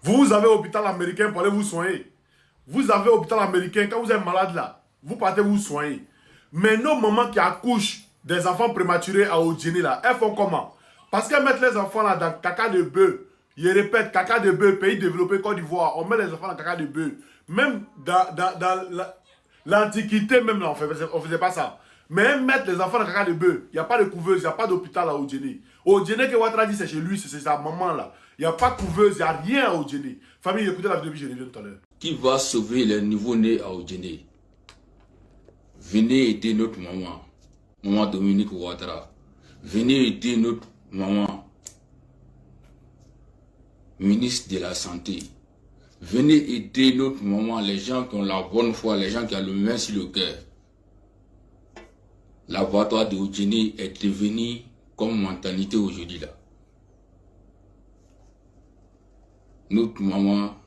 Vous avez l'hôpital américain pour aller vous soigner. Vous avez l'hôpital américain, quand vous êtes malade là, vous partez vous soigner. Mais nos mamans qui accouchent des enfants prématurés à Odjeni là, elles font comment? Parce qu'elles mettent les enfants là dans caca de bœuf. Je répète, caca de bœuf, pays développé Côte d'Ivoire, on met les enfants dans caca de bœuf. Même dans l'Antiquité, même là, on faisait pas ça. Mais elles mettent les enfants dans caca de bœuf. Il n'y a pas de couveuse, il n'y a pas d'hôpital à Odjeni. Odjeni que Ouattara dit c'est chez lui, c'est sa maman là. Il n'y a pas de couveuse, il n'y a rien à Odjeni. Famille, écoutez la vidéo, je reviens tout à l'heure. Qui va sauver les nouveau-nés à Odjeni? Venez aider notre maman, maman Dominique Ouattara. Venez aider notre maman, ministre de la Santé. Venez aider notre maman, les gens qui ont la bonne foi, les gens qui ont le main sur le cœur. L'abattoir de Odjeni est devenu comme mentalité aujourd'hui là. Notre maman,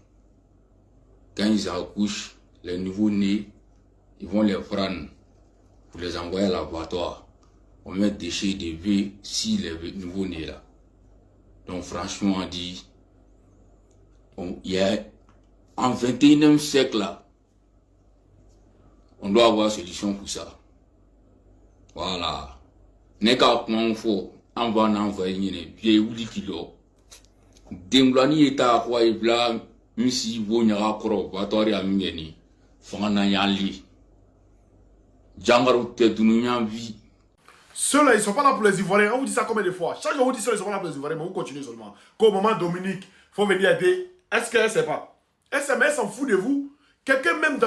quand ils accouchent, les nouveaux-nés, ils vont les prendre pour les envoyer à l'abattoir. On met des déchets de bébés si les nouveaux-nés là. Donc franchement, on dit, il y a en 21e siècle là, on doit avoir solution pour ça. Voilà. N'est qu'à comment faut, on va en envoyer une vieille ou du kilo. Demblani est à quoi il blanc, si vous n'y a pas de à mingeni, fana yali. Jangaru te dunyan vie. Ceux-là, ils ne sont pas là pour les Ivoiriens. On vous dit ça combien de fois? Chaque jour, on vous dit ça, ils ne sont pas là pour les Ivoiriens, mais vous continuez seulement. Comme maman Dominique, il faut venir aider. Est-ce qu'elle ne sait pas? Elle sait, mais elle s'en fout de vous. Quelqu'un même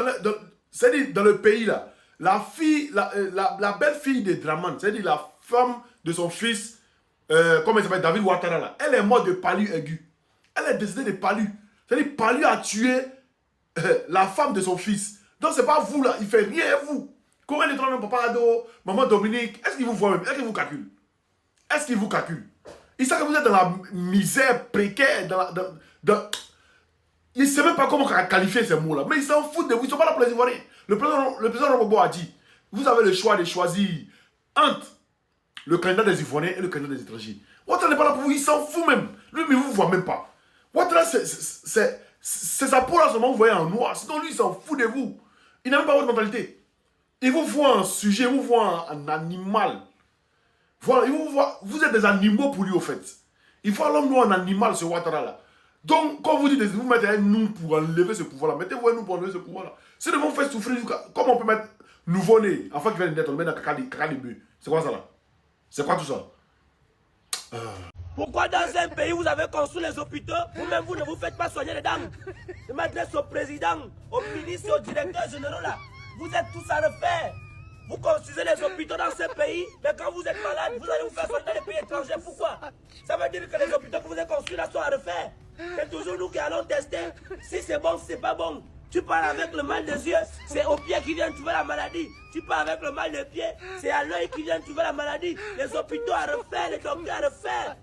c'est-à-dire dans le pays là, la fille, la belle-fille de Draman, c'est-à-dire la femme de son fils, comment il s'appelle, David Ouattara là, elle est morte de palu aigu. Elle est décédée de palu. C'est-à-dire palu a tué la femme de son fils. Donc c'est pas vous là, il fait rien vous. Combien de temps même papa Ado, maman Dominique, est-ce qu'il vous voit même? Est-ce qu'il vous calcule? Est-ce qu'il vous calcule? Il sait que vous êtes dans la misère précaire, il ne sait même pas comment qualifier ces mots-là. Mais ils s'en foutent de vous, ils ne sont pas là pour les Ivoiriens. Le président Robo a dit, vous avez le choix de choisir entre le candidat des Ivoiriens et le candidat des étrangers. Ouattara n'est pas là pour vous, il s'en fout même. Lui, mais il ne vous voit même pas. Ouattara, c'est sa peau là seulement, vous voyez en noir. Sinon, lui, il s'en fout de vous. Il n'a même pas votre mentalité. Il vous voit en sujet, il vous voit en animal. Voilà, vous êtes des animaux pour lui, au fait. Il voit l'homme noir en animal, ce Ouattara là. Donc, quand vous dites, vous mettez un nous pour enlever ce pouvoir-là, mettez-vous un nous pour enlever ce pouvoir-là. Si le monde fait souffrir, comment on peut mettre nouveau-né, enfant qui vient de naître, on le met dans caca de bœuf? C'est quoi ça là? C'est quoi tout ça? Pourquoi dans un pays vous avez construit les hôpitaux, vous-même vous ne vous faites pas soigner les dames? Je m'adresse au président, au ministre et au directeur général là. Vous êtes tous à refaire. Vous construisez les hôpitaux dans ce pays, mais quand vous êtes malade, vous allez vous faire soigner dans les pays étrangers. Pourquoi? Ça veut dire que les hôpitaux que vous avez construits là sont à refaire. C'est toujours nous qui allons tester si c'est bon, si c'est pas bon. Tu parles avec le mal des yeux, c'est au pied qui vient trouver la maladie. Tu parles avec le mal des pieds, c'est à l'œil qui vient trouver la maladie. Les hôpitaux à refaire, les docteurs à refaire.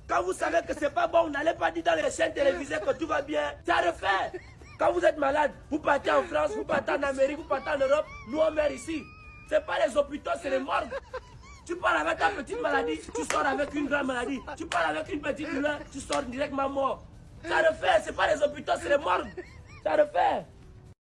Quand vous savez que c'est pas bon, n'allez pas dire dans les chaînes télévisées que tout va bien. C'est à refaire. Quand vous êtes malade, vous partez en France, vous partez en Amérique, vous partez en Europe, nous on meurt ici. C'est pas les hôpitaux, c'est les morgues. Tu parles avec ta petite maladie, tu sors avec une grande maladie. Tu parles avec une petite douleur, tu sors directement mort. Ça refait, c'est pas les hôpitaux, c'est les morgues. Ça refait.